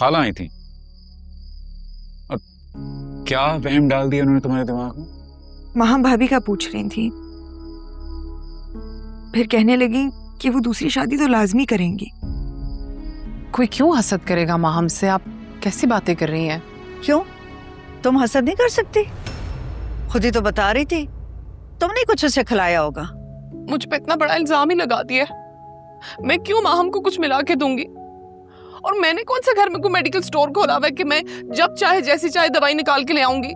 खाला आई थी। और क्या वहम डाल दिया उन्होंने तुम्हारे दिमाग में? वहां भाभी का पूछ रही थी, फिर कहने लगी कि वो दूसरी शादी तो लाजमी करेंगी। कोई क्यों हसद करेगा माँ हमसे? आप कैसी बातें कर रही हैं? क्यों, तुम हसद नहीं कर सकती? खुद ही तो बता रही थी, तुमने कुछ उसे खिलाया होगा। मुझ पे इतना बड़ा इल्जाम ही लगा दिया। मैं क्यों माहम को कुछ मिला के दूंगी? और मैंने कौन सा घर में कोई मेडिकल स्टोर खोला हुआ है कि मैं जब चाहे जैसी चाहे दवाई निकाल के ले आऊंगी?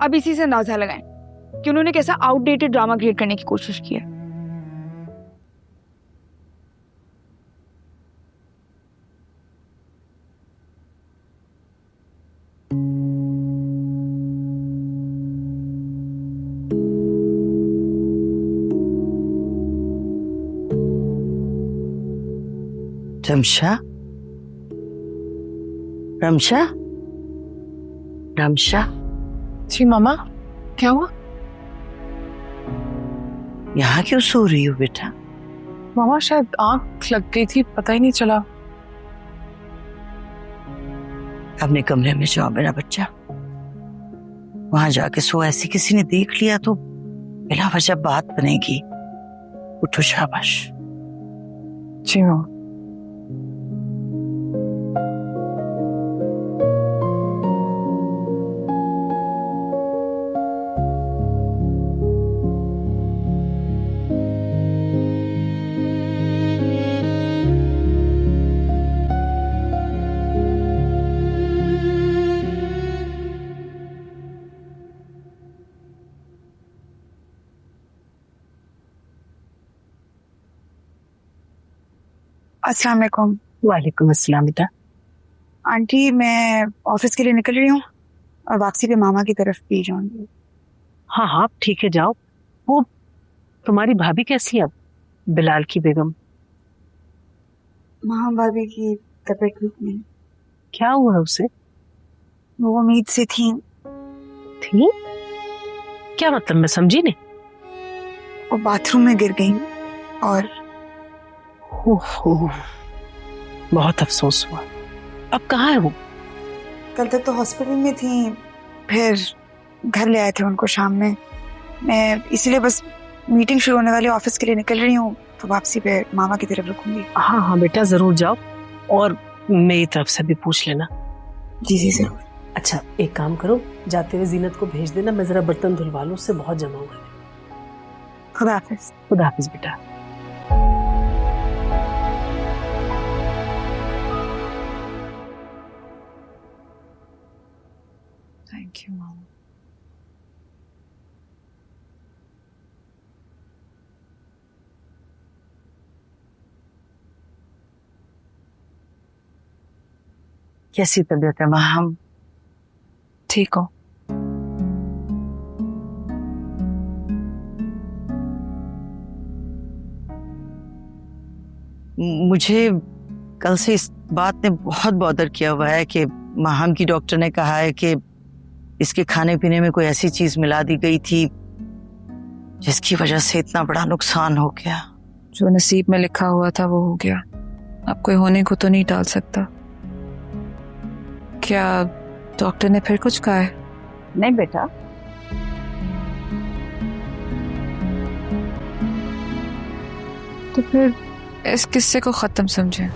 अब इसी से अंदाजा लगाएं कि उन्होंने कैसा आउटडेटेड ड्रामा क्रिएट करने की कोशिश की है। रमशा, रमशा, रमशा, जी मामा, क्या हुआ? यहाँ क्यों सो रही हो बेटा? मामा शायद आंख लग गई थी, पता ही नहीं चला। अपने कमरे में जाओ मेरा बच्चा, वहां जाके सो। ऐसी किसी ने देख लिया तो बिना वजह बात बनेगी। उठो, शाबाश। जी मामा। अस्सलाम वालेकुम। वालेकुम अस्सलाम बेटा। आंटी, मैं ऑफिस के लिए निकल रही हूँ और वापसी पे मामा की तरफ भी जाऊंगी। हाँ हाँ ठीक है, जाओ। वो तुम्हारी भाभी कैसी है अब, बिलाल की बेगम? मामा भाभी की तबीयत ठीक नहीं। क्या हुआ है उसे? वो उम्मीद से थी। क्या मतलब, मैं समझी नहीं। वो बाथरूम में गिर गई और ओहो, बहुत अफसोस हुआ। अब कहाँ है वो? कल तक तो हॉस्पिटल में थी, फिर घर ले आए थे उनको शाम में। मैं इसीलिए बस मीटिंग शुरू होने वाली ऑफिस के लिए निकल रही हूँ, तो वापसी पे मामा की तरफ रुकूंगी। हाँ हाँ बेटा, जरूर जाओ और मेरी तरफ से भी पूछ लेना। जी जी जरूर। अच्छा एक काम करो, जाते हुए जीनत को भेज देना, मैं जरा बर्तन धुलवा लूं, उससे बहुत जमा हुआ है। खुदा हाफिज। खुदा हाफिज बेटा। थैंक यू मामा। कैसी तबीयत है माँ? हम ठीक हो? मुझे कल से इस बात ने बहुत बॉदर किया हुआ है कि माहम की डॉक्टर ने कहा है कि इसके खाने पीने में कोई ऐसी चीज मिला दी गई थी जिसकी वजह से इतना बड़ा नुकसान हो गया। जो नसीब में लिखा हुआ था वो हो गया, अब कोई होने को तो नहीं टाल सकता। क्या डॉक्टर ने फिर कुछ कहा है? नहीं बेटा, तो फिर इस किस्से को खत्म समझें।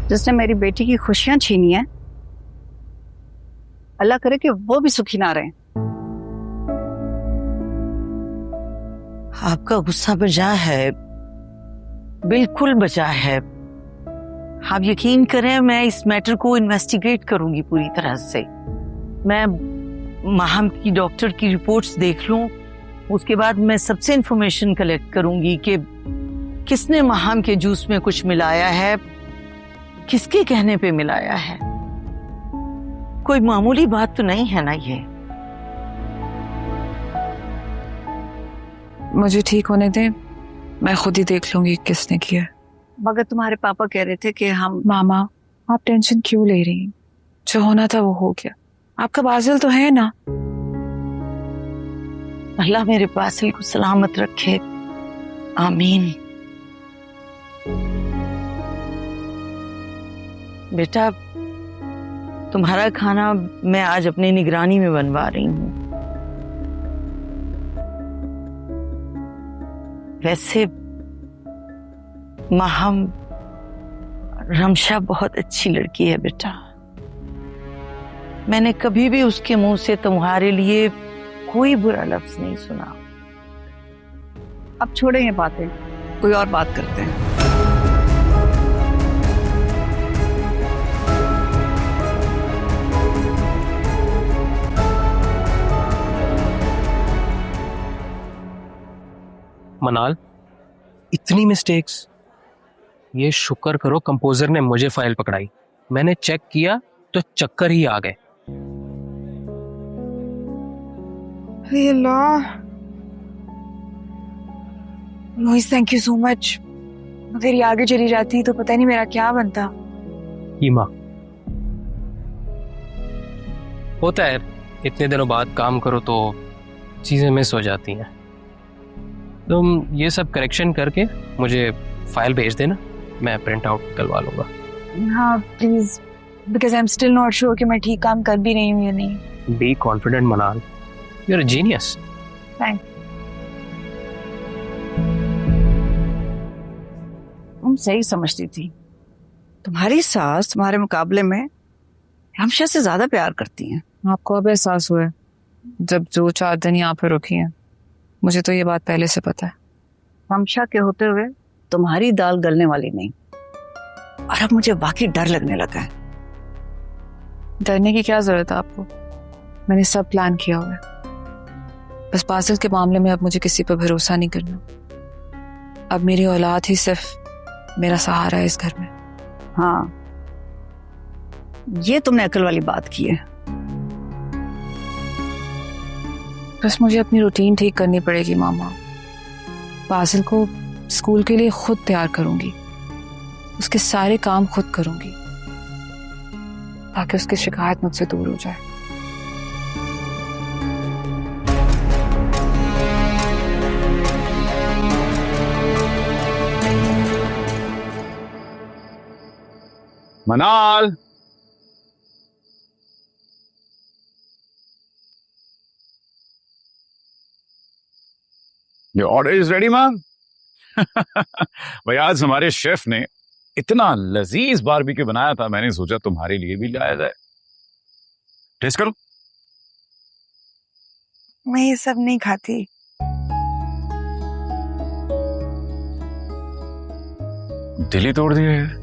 जिसने मेरी बेटी की खुशियां छीनी है, अल्लाह करे कि वो भी सुखी ना रहे। आपका गुस्सा बजा है, बिल्कुल बजा है। आप यकीन करें, मैं इस मैटर को इन्वेस्टिगेट करूंगी पूरी तरह से। मैं माहम की डॉक्टर की रिपोर्ट्स देख लूं, उसके बाद मैं सबसे इंफॉर्मेशन कलेक्ट करूंगी कि किसने माहम के जूस में कुछ मिलाया है, किसके कहने पे मिलाया है। कोई मामूली बात तो नहीं है ना ये। मुझे ठीक होने दें, मैं खुद ही देख लूंगी किसने किया। मगर तुम्हारे पापा कह रहे थे कि हम। मामा आप टेंशन क्यों ले रही हैं? जो होना था वो हो गया, आपका बाजिल तो है ना। अल्लाह मेरे बासिल को सलामत रखे, आमीन। बेटा तुम्हारा खाना मैं आज अपनी निगरानी में बनवा रही हूँ। वैसे माहम रमशा बहुत अच्छी लड़की है बेटा। मैंने कभी भी उसके मुंह से तुम्हारे लिए कोई बुरा लफ्ज नहीं सुना। अब छोड़ें ये बातें, कोई और बात करते हैं। मनाल, इतनी मिस्टेक्स। ये शुक्र करो कंपोजर ने मुझे फाइल पकड़ाई। मैंने चेक किया तो चक्कर ही आ गए। अल्लाह, मोहित थैंक यू सो मच। अगर ये आगे चली जाती तो पता नहीं मेरा क्या बनता। ईमा, होता है इतने दिनों बाद काम करो तो चीजें मिस हो जाती हैं। तुम ये सब करेक्शन करके मुझे फाइल भेज देना, मैं प्रिंट आउट करवा लूंगा। हाँ please, because I am still not sure कि मैं ठीक काम कर भी रही हूँ या नहीं। Be confident Manal, you are a genius. Thank. तुम सही समझती थी। तुम्हारी सास तुम्हारे मुकाबले में रमशा से ज्यादा प्यार करती हैं। आपको अब एहसास हुआ है जब 2-4 दिन यहाँ पे रुकी हैं। मुझे तो ये बात पहले से पता है। रमशा के होते हुए तुम्हारी दाल गलने वाली नहीं। और अब मुझे वाकई डर लगने लगा है। डरने की क्या जरूरत है आपको? मैंने सब प्लान किया हुआ है। बस बासिल के मामले में अब मुझे किसी पर भरोसा नहीं करना। अब मेरी औलाद ही सिर्फ मेरा सहारा है इस घर में। हाँ, ये तुमने अकल वाली बात की है। बस मुझे अपनी रूटीन ठीक करनी पड़ेगी मामा। बासिल को स्कूल के लिए खुद तैयार करूंगी, उसके सारे काम खुद करूंगी ताकि उसकी शिकायत मुझसे दूर हो जाए। मनाल, your order is ready ma'am. भाई आज हमारे शेफ ने इतना लजीज बारबेक्यू बनाया था, मैंने सोचा तुम्हारे लिए भी लाया जाए। टेस्ट करो। मैं ये सब नहीं खाती। दिल ही तोड़ दिया है।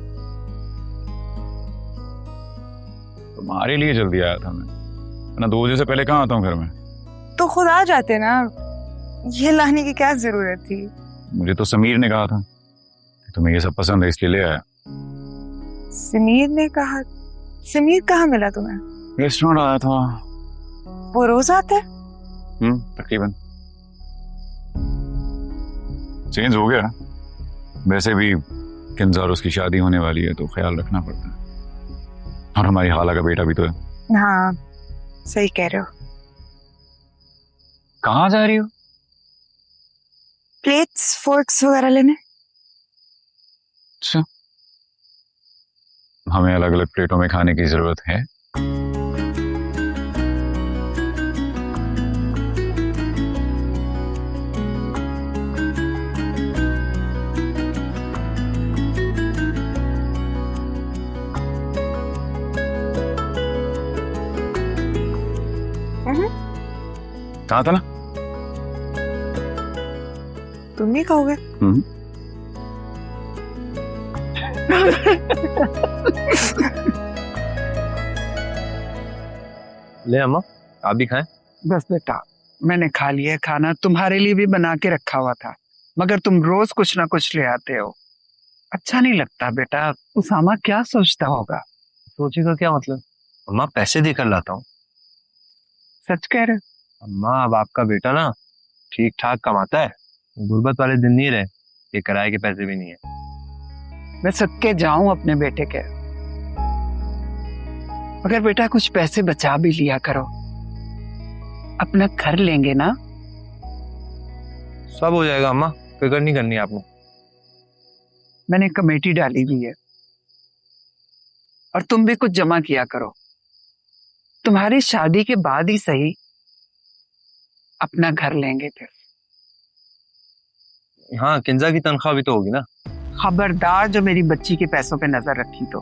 तुम्हारे लिए जल्दी आया था मैं, ना 2 बजे से पहले कहाँ आता हूँ घर में। तो खुद आ जाते ना, ये लाने की क्या जरूरत थी? मुझे तो समीर ने कहा था कि तुम्हें ये सब पसंद है इसलिए ले आया। समीर ने कहा? समीर कहाँ मिला तुम्हें? रेस्टोरेंट आया था। वो रोज आता है? तकरीबन। चेंज हो गया। वैसे भी किंजार उसकी शादी होने वाली है तो ख्याल रखना पड़ता है। और हमारी खाला का बेटा भी तो है। हाँ सही कह रहे हो। कहाँ जा रही हो? प्लेट्स फोर्क्स वगैरह लेने। अच्छा, हमें अलग अलग प्लेटों में खाने की जरूरत है? कहा था ना तुम नहीं खाओगे? ले अम्मा, आप भी खाएं। बस बेटा, मैंने खा लिया खाना, तुम्हारे लिए भी बना के रखा हुआ था, मगर तुम रोज कुछ ना कुछ ले आते हो। अच्छा नहीं लगता बेटा। उसामा क्या सोचता होगा? सोचे का क्या मतलब? अम्मा पैसे देकर लाता हूँ। सच कह रहे? अम्मा अब आपका बेटा ना ठीक ठाक कमाता है, गुर्बत वाले दिन नहीं रहे, ये किराए के पैसे भी नहीं है। मैं सदके जाऊं अपने बेटे के, मगर बेटा कुछ पैसे बचा भी लिया करो, अपना घर लेंगे ना। सब हो जाएगा अम्मा, फिक्र नहीं करनी आपने। मैंने कमेटी डाली हुई है और तुम भी कुछ जमा किया करो। तुम्हारी शादी के बाद ही सही अपना घर लेंगे फिर। हाँ, किंजा की तनख्वाह भी तो होगी ना। खबरदार जो मेरी बच्ची के पैसों पे नजर रखी तो।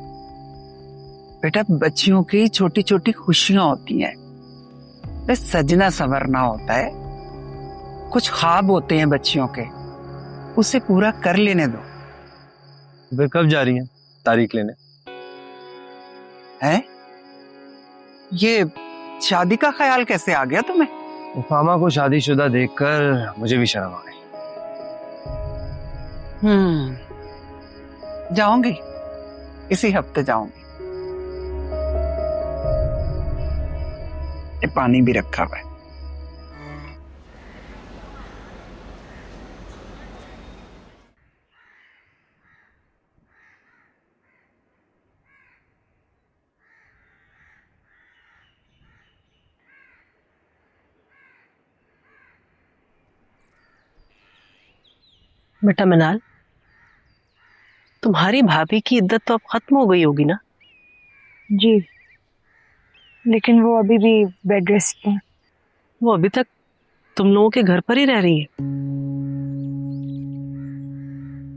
बेटा, बच्चियों की छोटी छोटी खुशियां होती हैं, बस सजना संवरना होता है। कुछ ख्वाब होते हैं बच्चियों के, उसे पूरा कर लेने दो। फिर कब जा रही है तारीख लेने? हैं? ये शादी का ख्याल कैसे आ गया तुम्हें? उसामा को शादीशुदा देखकर मुझे भी शर्म आ गई। जाऊंगी, इसी हफ्ते जाऊंगी। ये पानी भी रखा हुआ है। बेटा मिनाल, तुम्हारी भाभी की इद्दत तो अब खत्म हो गई होगी ना? जी, लेकिन वो अभी भी बेड रेस्ट पे है। वो अभी तक तुम लोगों के घर पर ही रह रही है?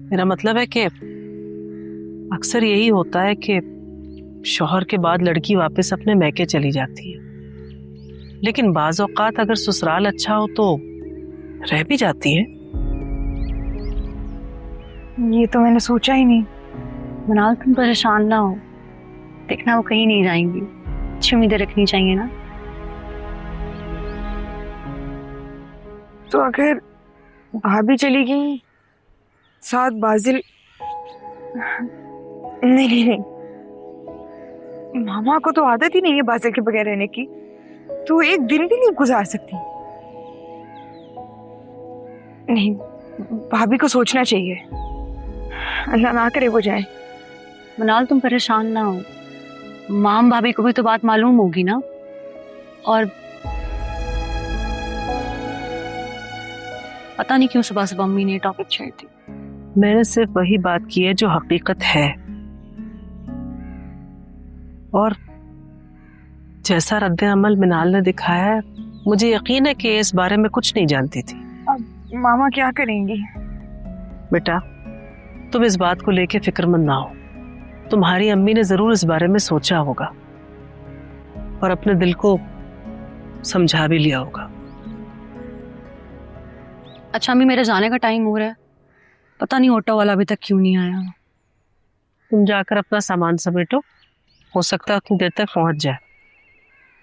मेरा मतलब है कि अक्सर यही होता है कि शौहर के बाद लड़की वापस अपने मैके चली जाती है, लेकिन बाज औकात अगर ससुराल अच्छा हो तो रह भी जाती है। ये तो मैंने सोचा ही नहीं। मनाल, तुम परेशान ना हो, देखना वो कहीं नहीं जाएंगी। अच्छी उम्मीदें रखनी चाहिए ना। तो अगर भाभी चली गई साथ बाजिल, नहीं नहीं नहीं, मामा को तो आदत ही नहीं है बाजिल के बगैर रहने की, तो एक दिन भी नहीं गुजार सकती। नहीं, भाभी को सोचना चाहिए, अल्लाह ना करे वो जाए। मनाल, तुम परेशान ना हो, माम भाभी को भी तो बात मालूम होगी ना। और पता नहीं क्यों सुबह सुबह अम्मी ने टॉपिक छेड़ दी। मैंने सिर्फ वही बात की है जो हकीकत है, और जैसा रद्द अमल मिनाल ने दिखाया है, मुझे यकीन है कि इस बारे में कुछ नहीं जानती थी। अब मामा क्या करेंगी? बेटा, तुम इस बात को लेके फिक्रमंद ना हो। तुम्हारी अम्मी ने जरूर इस बारे में सोचा होगा और अपने दिल को समझा भी लिया होगा। अच्छा अम्मी, मेरे जाने का टाइम हो रहा है, पता नहीं ऑटो वाला अभी तक क्यों नहीं आया। तुम जाकर अपना सामान समेटो, हो सकता है उतनी देर तक पहुंच जाए।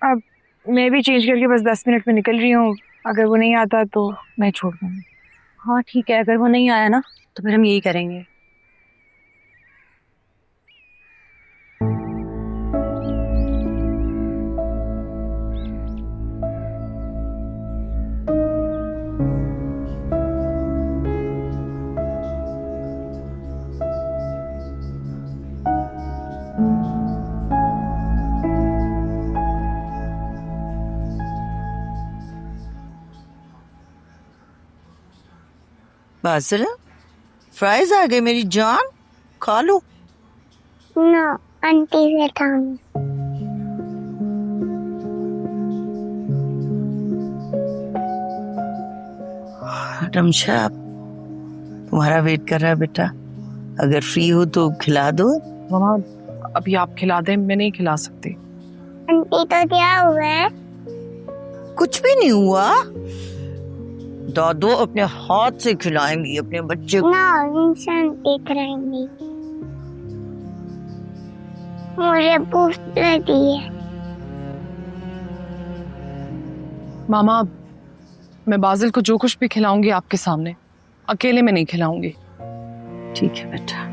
अब मैं भी चेंज करके बस 10 मिनट में निकल रही हूँ, अगर वो नहीं आता तो मैं छोड़ दूंगी। हाँ ठीक है, अगर वो नहीं आया ना तो फिर हम यही करेंगे। बासिल, फ्राइज आ गए मेरी जान, खा लो। ना आंटी से काम। रमशा तुम्हारा वेट कर रहा है बेटा, अगर फ्री हो तो खिला दो। मामा अभी आप खिला दें, मैं नहीं खिला सकती। आंटी तो क्या हुआ है? कुछ भी नहीं हुआ, दादो अपने हाथ से खिलाएंगी अपने बच्चे को। ना इंसान देख रहेंगे, मुझे भूख लगी है। मामा मैं बाजिल को जो कुछ भी खिलाऊंगी आपके सामने, अकेले में नहीं खिलाऊंगी। ठीक है बेटा।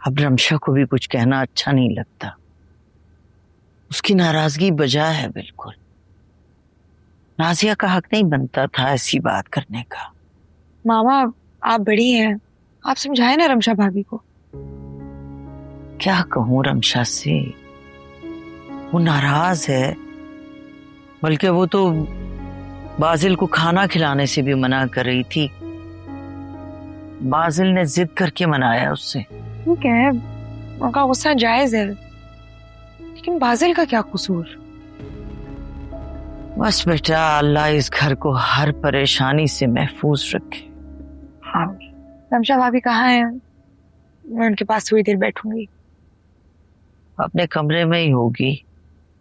अब रमशा को भी कुछ कहना अच्छा नहीं लगता, उसकी नाराजगी बजा है बिल्कुल। नाजिया का हक नहीं बनता था ऐसी बात करने का। मामा आप बड़ी हैं, आप समझाए ना रमशा भाभी को। क्या कहूँ रमशा से, वो नाराज है, बल्कि वो तो बाजिल को खाना खिलाने से भी मना कर रही थी। बाजिल ने जिद करके मनाया उससे। ठीक है, उनका गुस्सा जायज है, लेकिन बाजिल का क्या कसूर? बस बेटा, अल्लाह इस घर को हर परेशानी से महफूज रखे। हाँ, रमशा भाभी कहाँ है? मैं उनके पास थोड़ी देर बैठूंगी। अपने कमरे में ही होगी,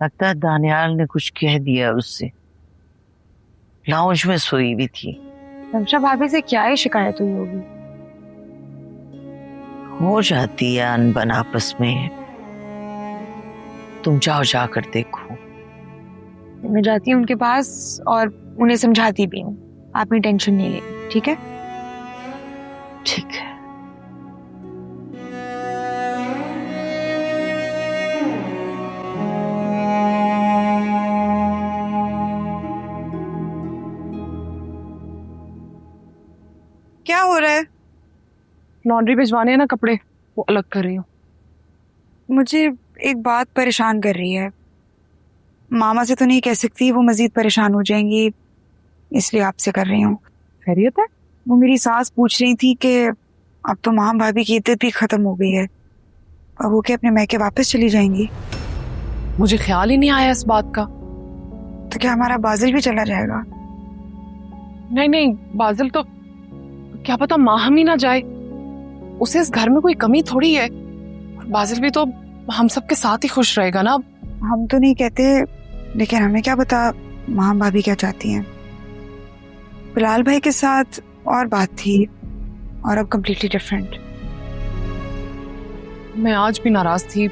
लगता है दानियाल ने कुछ कह दिया उससे, लाउंज में सोई भी थी। रमशा भाभी से क्या ही शिकायत हुई होगी? हो जाती है अनबन आपस में, तुम जाओ जाकर देखो। मैं जाती हूँ उनके पास और उन्हें समझाती भी हूँ, आप भी टेंशन नहीं लेंगे, ठीक है? ठीक है। क्या हो रहा है? लॉन्ड्री भिजवाने हैं ना कपड़े, वो अलग कर रही हूँ। मुझे एक बात परेशान कर रही है। मामा से तो नहीं कह सकती, वो मजीद परेशान हो जाएंगी, इसलिए आपसे कर रही हूँ। खैरियत है? वो मेरी सास पूछ रही थी कि अब तो माम भाभी की इद्दत भी खत्म हो गई है, अब वो क्या अपने मैके वापस चली जाएंगी? मुझे ख्याल ही नहीं आया इस बात का। तो क्या हमारा बाजिल भी चला जाएगा? नहीं नहीं, बाजिल तो क्या पता माहम ही ना जाए, उसे इस घर में कोई कमी थोड़ी है। बाजिल भी तो हम सबके साथ ही खुश रहेगा ना। हम तो नहीं कहते, लेकिन हमें क्या पता माम भाभी क्या चाहती हैं। बिलाल भाई के साथ और बात थी, और अब कम्प्लीटली डिफरेंट। मैं आज भी नाराज थी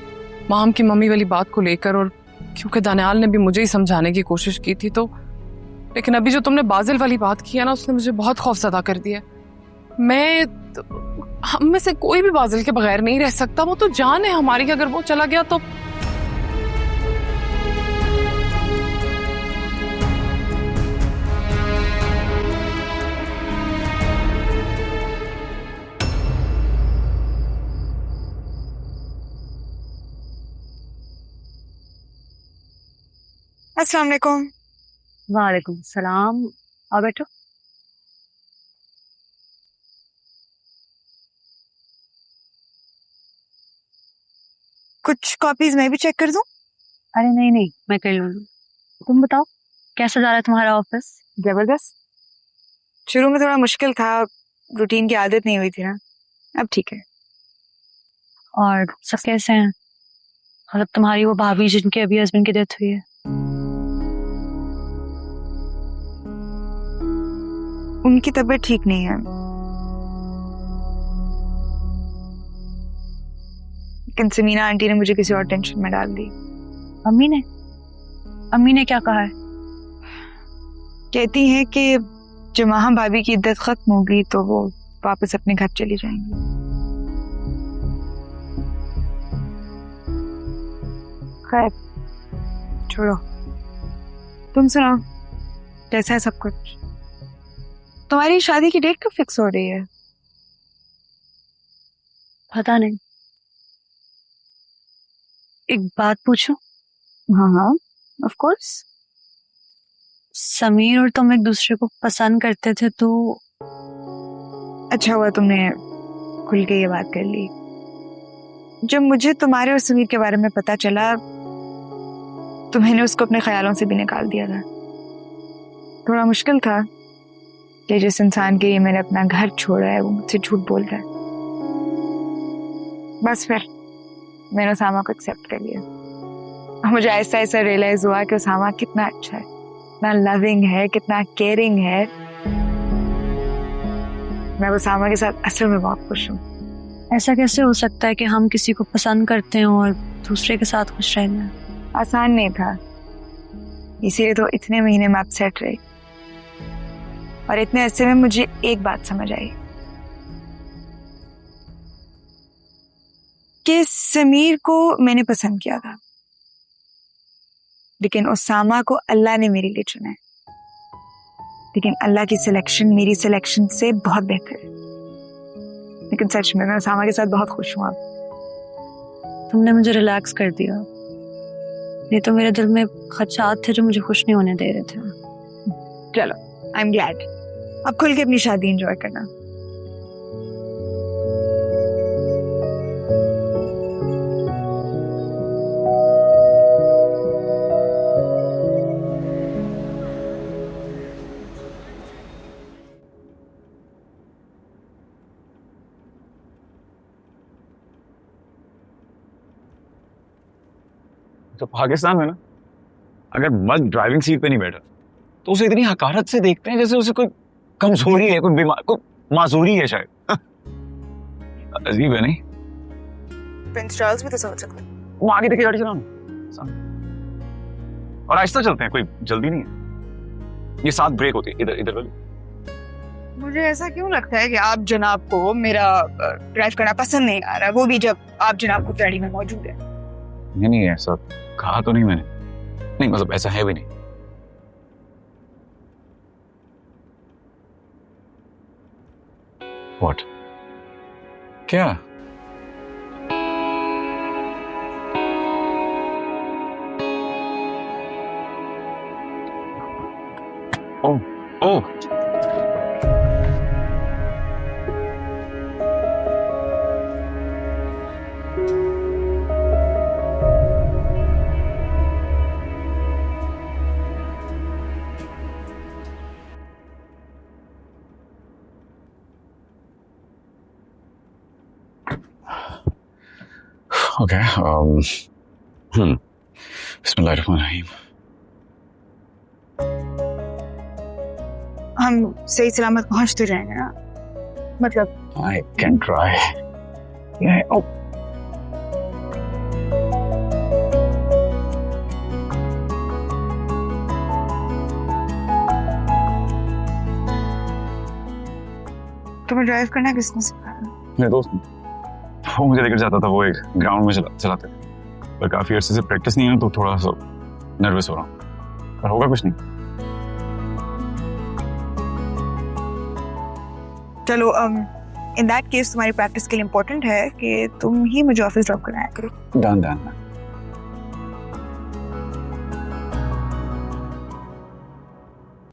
माहम की मम्मी वाली बात को लेकर, और क्योंकि दानियाल ने भी मुझे ही समझाने की कोशिश की थी, तो लेकिन अभी जो तुमने बाजिल वाली बात की है ना, उसने मुझे बहुत खौफजदा कर दिया। हम में से कोई भी बाजिल के बगैर नहीं रह सकता, वो तो जान है हमारी, अगर वो चला गया तो। अस्सलाम वालेकुम। वालेकुम सलाम, और बैठो। कुछ कॉपीज मैं भी चेक कर दूं? अरे नहीं नहीं, मैं कर लूंगी। तुम बताओ, कैसा जा रहा है तुम्हारा ऑफिस? जबरदस्त। शुरू में थोड़ा मुश्किल था, रूटीन की आदत नहीं हुई थी ना, अब ठीक है। और सब कैसे हैं? मतलब तुम्हारी वो भाभी जिनके अभी हस्बैंड की डेथ हुई है। उनकी तबीयत ठीक नहीं है, लेकिन समीना आंटी ने मुझे किसी और टेंशन में डाल दी। अम्मी ने क्या कहा है? कहती हैं कि जब माहम भाभी की इद्दत खत्म होगी तो वो वापस अपने घर चली जाएंगी। खैर छोड़ो, तुम सुनाओ, कैसा है सब कुछ? तुम्हारी शादी की डेट कब फिक्स हो रही है? पता नहीं। एक बात पूछूं? हाँ हाँ, ऑफ कोर्स। समीर और तुम एक दूसरे को पसंद करते थे, तो अच्छा हुआ तुमने खुल के ये बात कर ली। जब मुझे तुम्हारे और समीर के बारे में पता चला तो मैंने उसको अपने ख्यालों से भी निकाल दिया था। थोड़ा मुश्किल था कि जिस इंसान के लिए मैंने अपना घर छोड़ा है वो मुझसे झूठ बोल रहा है। बस फिर मैंने उसामा को एक्सेप्ट कर लिया, और मुझे ऐसा ऐसा रियलाइज हुआ कि उसामा कितना अच्छा है, कितना लविंग है, कितना केयरिंग है। मैं उसामा के साथ असल में बहुत खुश हूँ। ऐसा कैसे हो सकता है कि हम किसी को पसंद करते हैं और दूसरे के साथ खुश रहना? आसान नहीं था, इसीलिए तो इतने महीने में अपसेट रही। और इतने अरसे में मुझे एक बात समझ आई कि समीर को मैंने पसंद किया था, लेकिन उसामा को अल्लाह ने मेरे लिए चुना है। लेकिन अल्लाह की सिलेक्शन मेरी सिलेक्शन से बहुत बेहतर है। लेकिन सच में मैं उसामा के साथ बहुत खुश हूँ। तुमने मुझे रिलैक्स कर दिया, नहीं तो मेरे दिल में खदशात थे जो मुझे खुश नहीं होने दे रहे थे। चलो, आई एम ग्लैड। अब खुल के अपनी शादी एंजॉय करना। तो पाकिस्तान में ना, अगर मर्द ड्राइविंग सीट पे नहीं बैठा तो उसे इतनी हकारत से देखते हैं जैसे उसे कोई कमजोरी है, कोई बीमार, कोई माजूरी है शायद। अजीब है नहीं? प्रिंस चार्ल्स भी तो समझ सकते हैं। वो आगे देखिए, गाड़ी चलाओ और आहिस्ता चलते हैं, कोई जल्दी नहीं है। ये 7 ब्रेक होती है, इधर इधर वाली। मुझे ऐसा क्यों लगता है कि आप जनाब को मेरा ड्राइव करना पसंद नहीं आ रहा, वो भी जब आप जनाब की गाड़ी में मौजूद है। नहीं, ऐसा कहा तो नहीं मैंने। नहीं, मतलब ऐसा है भी नहीं। What? क्या? Oh, oh. Okay. Bismillahirrahmanirrahim. हम सही सलामत पहुंच तो जाएंगे ना? मतलब I can try. Yeah. Oh. तुम्हें ड्राइव करना किसने सिखाया? मेरे दोस्त, वो मुझे लेकर जाता था, वो एक ग्राउंड में चलाते थे, पर काफी अरसे से प्रैक्टिस नहीं है तो थोड़ा सा नर्वस हो रहा हूँ, पर होगा कुछ नहीं। चलो, इन दैट केस तुम्हारी प्रैक्टिस के लिए इम्पोर्टेंट है कि तुम ही मुझे ऑफिस ड्रॉप कराया करो। डन।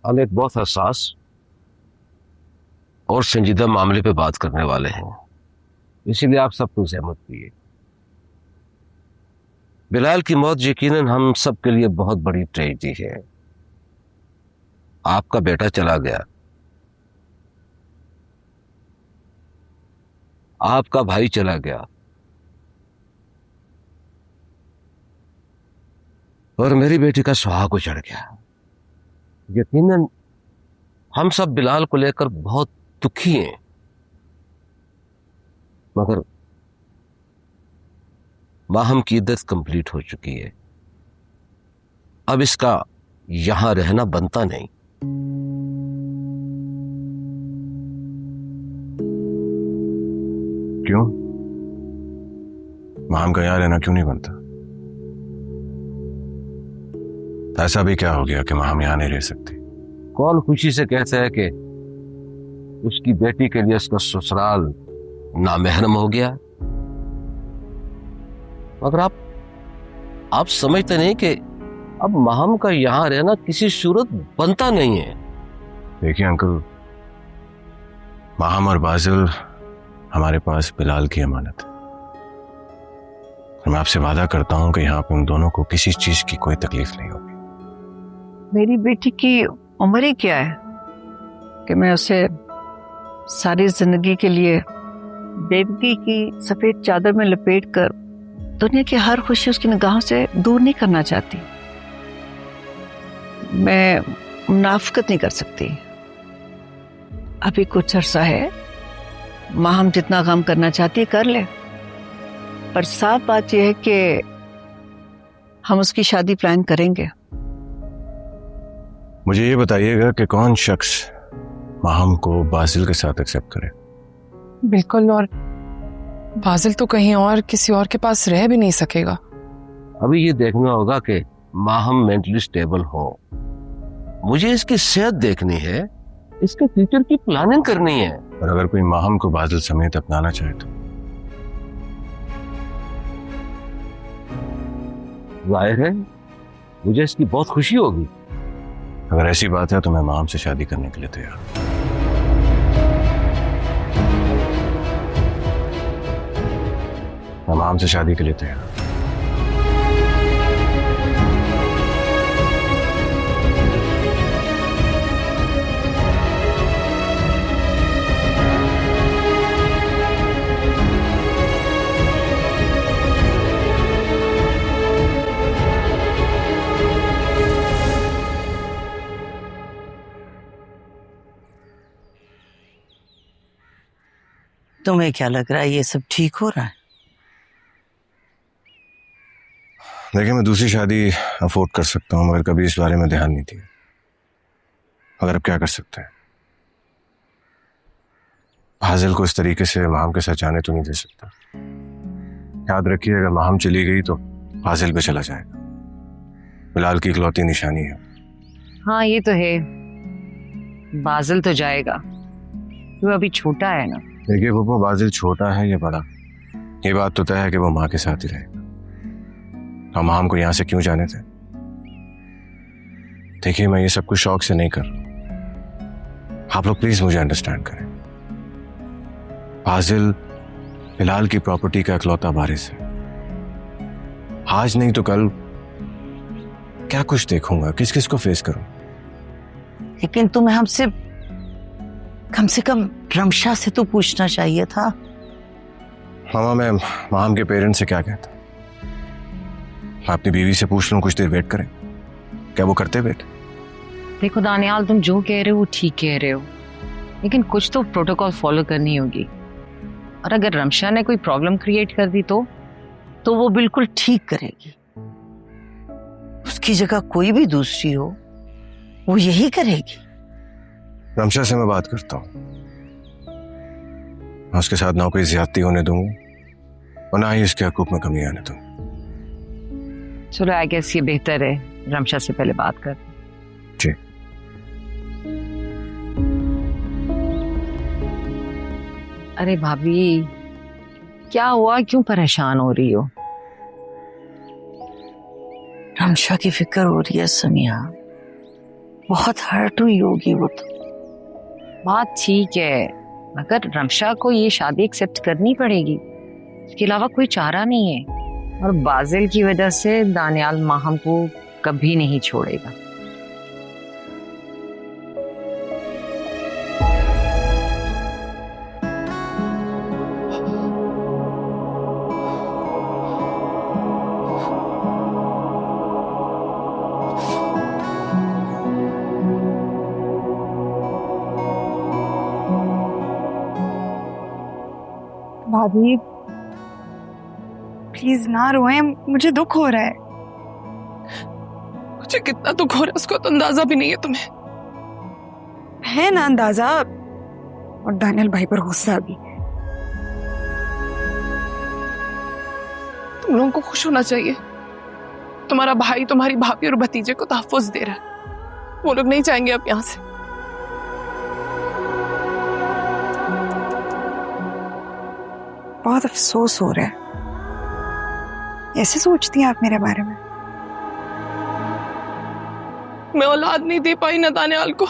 हम एक बहुत हसास और संजीदा मामले पे बात करने वाले हैं, इसीलिए आप सबको सहमत किए। बिलाल की मौत यकीनन हम सब के लिए बहुत बड़ी ट्रेजेडी है। आपका बेटा चला गया, आपका भाई चला गया, और मेरी बेटी का सुहाग उजड़ गया। यकीनन हम सब बिलाल को लेकर बहुत दुखी हैं, मगर माहम की इद्दत कंप्लीट हो चुकी है। अब इसका यहां रहना बनता नहीं। क्यों? माहम का यहां रहना क्यों नहीं बनता? ऐसा भी क्या हो गया कि माहम यहां नहीं रह सकती? कौन खुशी से कहता है कि उसकी बेटी के लिए उसका ससुराल नामहरम हो गया? मगर आप समझते नहीं कि अब माहम का यहां रहना किसी सूरत बनता नहीं है। देखिए अंकल, माहम और बाजिल हमारे पास बिलाल की अमानत है। मैं आपसे वादा करता हूं कि यहाँ पे उन दोनों को किसी चीज की कोई तकलीफ नहीं होगी। मेरी बेटी की उम्र ही क्या है कि मैं उसे सारी जिंदगी के लिए बेबी की सफेद चादर में लपेट कर दुनिया की हर खुशी उसकी निगाहों से दूर नहीं करना चाहती। मैं मुनाफिकत नहीं कर सकती। अभी कुछ अरसा है, माँ हम जितना गम करना चाहती है कर ले, पर साफ बात यह है कि हम उसकी शादी प्लान करेंगे। मुझे ये बताइएगा कि कौन शख्स माहम को बाजिल के साथ एक्सेप्ट करे? बिल्कुल, और बाजिल तो कहीं और किसी और के पास रह भी नहीं सकेगा। अभी ये देखना होगा कि माहम मेंटली स्टेबल हो। मुझे इसकी सेहत देखनी है इसके फ्यूचर की प्लानिंग करनी है। और अगर कोई माहम को बादल समेत अपनाना चाहे तो जाहिर है मुझे इसकी बहुत खुशी होगी। अगर ऐसी बात है तो मैं माहम से शादी करने के लिए तैयार हूं। मैं माहम से शादी के लिए तैयार हूं। तुम्हें क्या लग रहा है ये सब ठीक हो रहा है? देखिए, मैं दूसरी शादी अफोर्ड कर सकता हूं, मगर कभी इस बारे में ध्यान नहीं दिया। मगर अब क्या कर सकते हैं? फाजिल को इस तरीके से माहम के साथ जाने तो नहीं दे सकता। याद रखिए, अगर माहम चली गई तो फाजिल पे चला जाएगा। बिलाल की इकलौती निशानी है। हाँ ये तो है, बाजिल तो जाएगा, वो अभी छोटा है ना। देखिए वो बाजिल छोटा है या बड़ा, ये बात तो तय है कि वो माँ के साथ ही रहेगा। हम माहम को यहां से क्यों जाने थे? देखिए, मैं ये सब कुछ शौक से नहीं कर रहा। आप लोग प्लीज मुझे अंडरस्टैंड करें। फाजिल बिलाल की प्रॉपर्टी का इकलौता वारिस है। आज नहीं तो कल क्या कुछ देखूंगा, किस किस को फेस करूं। लेकिन तुम्हें हमसे कम से कम रमशा से तो पूछना चाहिए था। मामा, मैं माहम के पेरेंट्स से क्या कहता? मैं अपनी बीवी से पूछ लूं, कुछ देर वेट करें। क्या वो करते वेट? देखो दानियाल, तुम जो कह रहे हो वो ठीक कह रहे हो, लेकिन कुछ तो प्रोटोकॉल फॉलो करनी होगी। और अगर रमशा ने कोई प्रॉब्लम क्रिएट कर दी तो वो बिल्कुल ठीक करेगी। उसकी जगह कोई भी दूसरी हो, वो यही करेगी। रमशा से मैं बात करता हूँ। मैं उसके साथ ना कोई ज्यादती होने दूंगा और ना ही उसके हकूक में कमी आने दूंगा। चलो, आई गेस ये बेहतर है, रमशा से पहले बात कर। जी। अरे भाभी, क्या हुआ? क्यों परेशान हो रही हो? रमशा की फिक्र हो रही है समिया, बहुत हर्ट हुई होगी वो तो। बात ठीक है, मगर रमशा को ये शादी एक्सेप्ट करनी पड़ेगी, इसके अलावा कोई चारा नहीं है। और बाजिल की वजह से दानियाल माहम को कभी नहीं छोड़ेगा। भाभी प्लीज ना रोएं, मुझे दुख हो रहा है। मुझे कितना दुख हो रहा है उसको तो अंदाजा भी नहीं है तुम्हें। है ना अंदाजा, और दानियल भाई पर गुस्सा भी। तुम लोगों को खुश होना चाहिए, तुम्हारा भाई तुम्हारी भाभी और भतीजे को तहफ्फुज दे रहा है। वो लोग नहीं जाएंगे अब यहां से। बहुत अफसोस हो रहा है। ऐसे सोचती हैं आप मेरे बारे में? मैं औलाद नहीं दे पाई ना दानियाल को,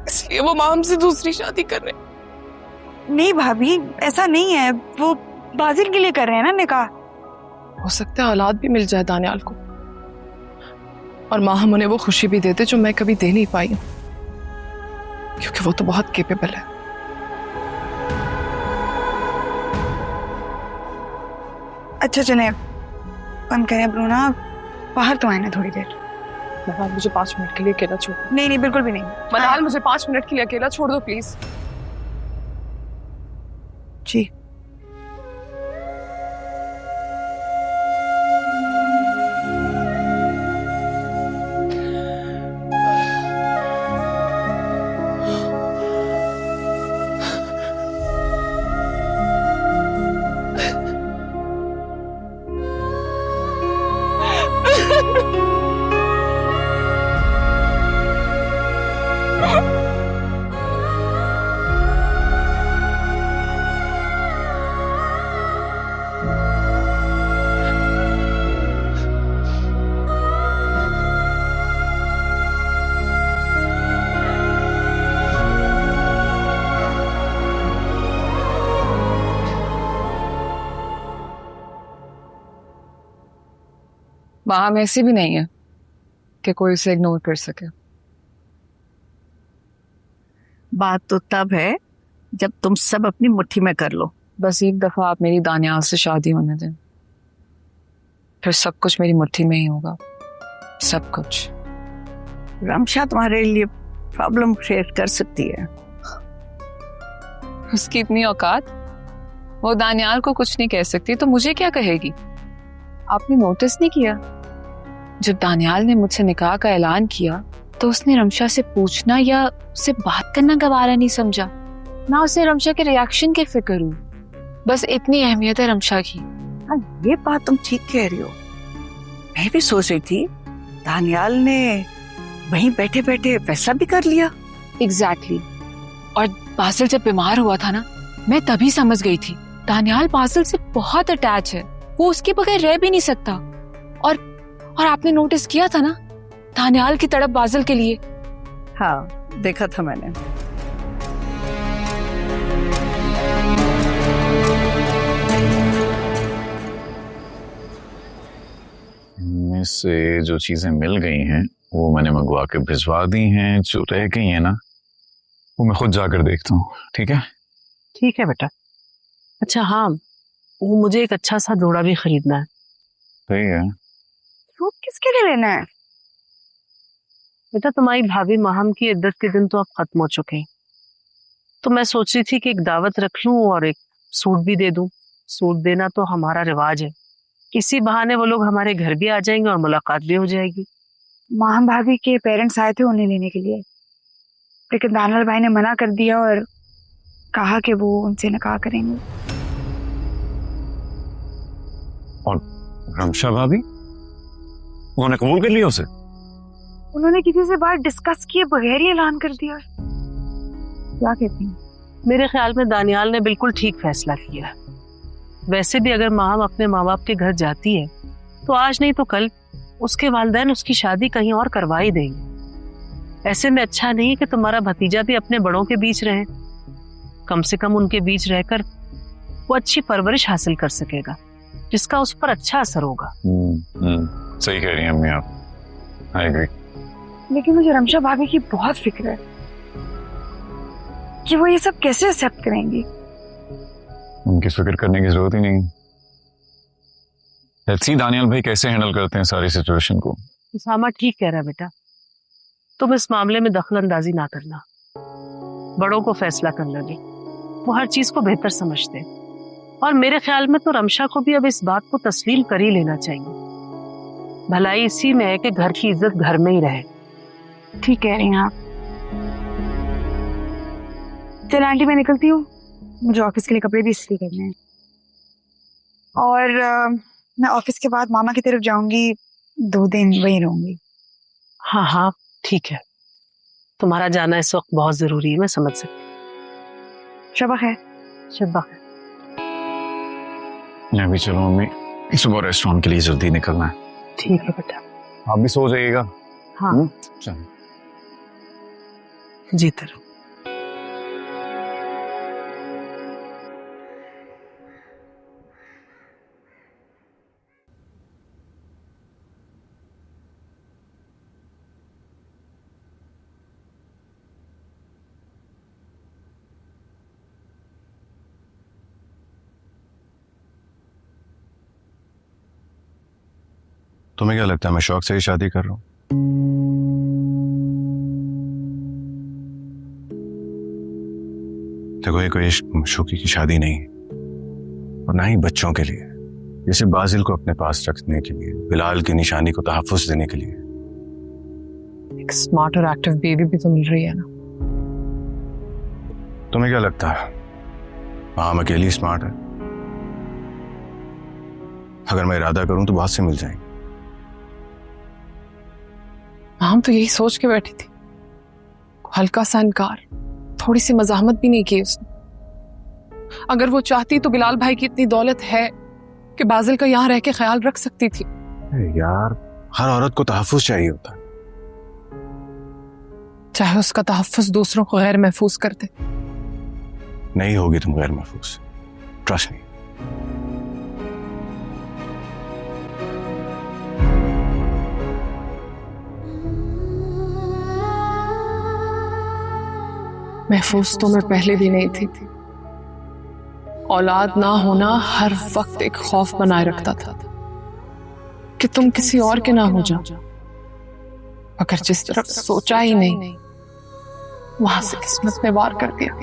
इसलिए वो माम से दूसरी शादी कर रहे। नहीं भाभी, ऐसा नहीं है, वो बाजिल के लिए कर रहे हैं ना निकाह। हो सकता है औलाद भी मिल जाए दानियाल को, और माहम उन्हें वो खुशी भी देते जो मैं कभी दे नहीं पाई हूं, क्योंकि वो तो बहुत केपेबल है। अच्छा चले बंद करें अब रोना, बाहर तो आए ना थोड़ी देर। मनाल, मुझे 5 मिनट के लिए अकेला छोड़। नहीं नहीं बिल्कुल भी नहीं। मनाल, मुझे 5 मिनट के लिए अकेला छोड़ दो प्लीज। जी। माहम ऐसी भी नहीं है कि कोई उसे इग्नोर कर सके। बात तो तब है जब तुम सब अपनी मुट्ठी में कर लो। बस एक दफा आप मेरी दानियाल से शादी होने दें, फिर सब कुछ मेरी मुट्ठी में ही होगा, सब कुछ। रमशा तुम्हारे लिए प्रॉब्लम क्रिएट कर सकती है। उसकी इतनी औकात, वो दानियाल को कुछ नहीं कह सकती तो मुझे क्या कहेगी? आपने नोटिस नहीं किया, जब दानियाल ने मुझसे निकाह का ऐलान किया तो उसने रमशा से पूछना या उससे बात करना गवारा नहीं समझा, ना उसे रमशा के रिएक्शन की फिक्र हुई। बस इतनी अहमियत है रमशा की। हाँ, ये बात तुम ठीक कह रही हो। मैं भी सोच रही थी दानियाल ने वहीं बैठे बैठे फैसला भी कर लिया। एग्जैक्टली। और बासिल जब बीमार हुआ था ना, मैं तभी समझ गई थी दानियाल बासिल से बहुत अटैच है, वो उसके बगैर रह भी नहीं सकता। और आपने नोटिस किया था ना दानियाल की तड़प बासिल के लिए। हाँ, देखा था मैंने। में से जो चीजें मिल गई हैं वो मैंने मंगवा के भिजवा दी हैं, जो रह गई हैं ना वो मैं खुद जाकर देखता हूँ। ठीक है? ठीक है बेटा। अच्छा हाँ, वो मुझे एक अच्छा सा जोड़ा भी खरीदना है। सही है। सूट किसके लिए लेना है? बेटा तुम्हारी भाभी माहम की इद्दत के दिन तो अब खत्म हो चुके हैं, तो मैं सोच रही थी कि एक दावत रख लूं और एक सूट भी दे दूं। सूट देना तो हमारा रिवाज है, किसी बहाने वो लोग हमारे घर भी आ जाएंगे और मुलाकात भी हो जाएगी। माहम भाभी के पेरेंट्स आए थे उन्हें लेने के लिए, लेकिन दानियाल भाई ने मना कर दिया और कहा कि वो उनसे निकाह करेंगे। और रमशा भाभी, उन्होंने कबूल कर लिया उसे? उन्होंने किसी से बात डिस्कस किए बगैर ही ऐलान कर दिया। क्या कहती हैं? मेरे ख्याल में दानियाल ने बिल्कुल ठीक फैसला किया है। वैसे भी अगर माहम अपने माँ बाप के घर जाती है तो आज नहीं तो कल उसके वालिदैन उसकी शादी कहीं और करवा ही देंगे। ऐसे में अच्छा नहीं है कि तुम्हारा भतीजा भी अपने बड़ों के बीच रहे। कम से कम उनके बीच रहकर वो अच्छी परवरिश हासिल कर सकेगा, जिसका उस पर अच्छा असर होगा। सही कह रही हैं अम्मी आप। I agree. लेकिन मुझे रमशा भाभी की बहुत फिक्र है कि वो ये सब कैसे एक्सेप्ट करेंगी। उनकी फिक्र करने की जरूरत ही नहीं। लेट्स सी दानियाल भाई कैसे हैंडल करते हैं सारी सिचुएशन को। उसामा ठीक कह रहा है बेटा, तुम इस मामले में दखल अंदाजी ना करना, बड़ों को फैसला करना दे, वो हर चीज को बेहतर समझते हैं। और मेरे ख्याल में तो रमशा को भी अब इस बात को तस्लीम कर ही लेना चाहिए। भलाई इसी में है कि घर की इज्जत घर में ही रहे। ठीक कह रही हैं आप। चल आंटी मैं निकलती हूँ, मुझे ऑफिस के लिए कपड़े भी इस्त्री करने हैं। और मैं ऑफिस के बाद मामा की तरफ जाऊंगी, 2 दिन वहीं रहूंगी। हाँ हाँ ठीक है, तुम्हारा जाना इस वक्त बहुत जरूरी है, मैं समझ सकती। शबा खैर। शबा खैर। मैं भी चलूं मम्मी, सुबह रेस्टोरेंट के लिए जल्दी निकलना है। ठीक है बेटा। आप भी सो जाइएगा। हाँ चलो। जीते रहो। तुम्हें क्या लगता है मैं शौक से ही शादी कर रहा हूं? देखो ये कोई इश्क शौकी की शादी नहीं है, और ना ही बच्चों के लिए। ये सिर्फ बाजिल को अपने पास रखने के लिए, बिलाल की निशानी को तहफ्फुज देने के लिए। एक स्मार्ट और एक्टिव बेबी भी तो मिल रही है ना। तुम्हें क्या लगता है हम अकेली स्मार्ट है? अगर मैं इरादा करूं तो बहुत से मिल जाएंगे। हम तो यही सोच के बैठी थी, हल्का सा इनकार, थोड़ी सी मजामत भी नहीं की उसने। अगर वो चाहती तो बिलाल भाई की इतनी दौलत है कि बाजिल का यहाँ रह के ख्याल रख सकती थी। यार हर औरत को तहफ्फुज चाहिए होता है, चाहे उसका तहफ्फुज दूसरों को गैर महफूज कर दे। नहीं होगी तुम गैर महफूज, ट्रस्ट मी। महफूज तो मैं पहले भी नहीं थी। औलाद ना होना हर वक्त एक खौफ बनाए रखता था कि तुम किसी और के ना हो जाओ, मगर जिस तरफ सोचा ही नहीं वहां से किस्मत ने वार कर दिया।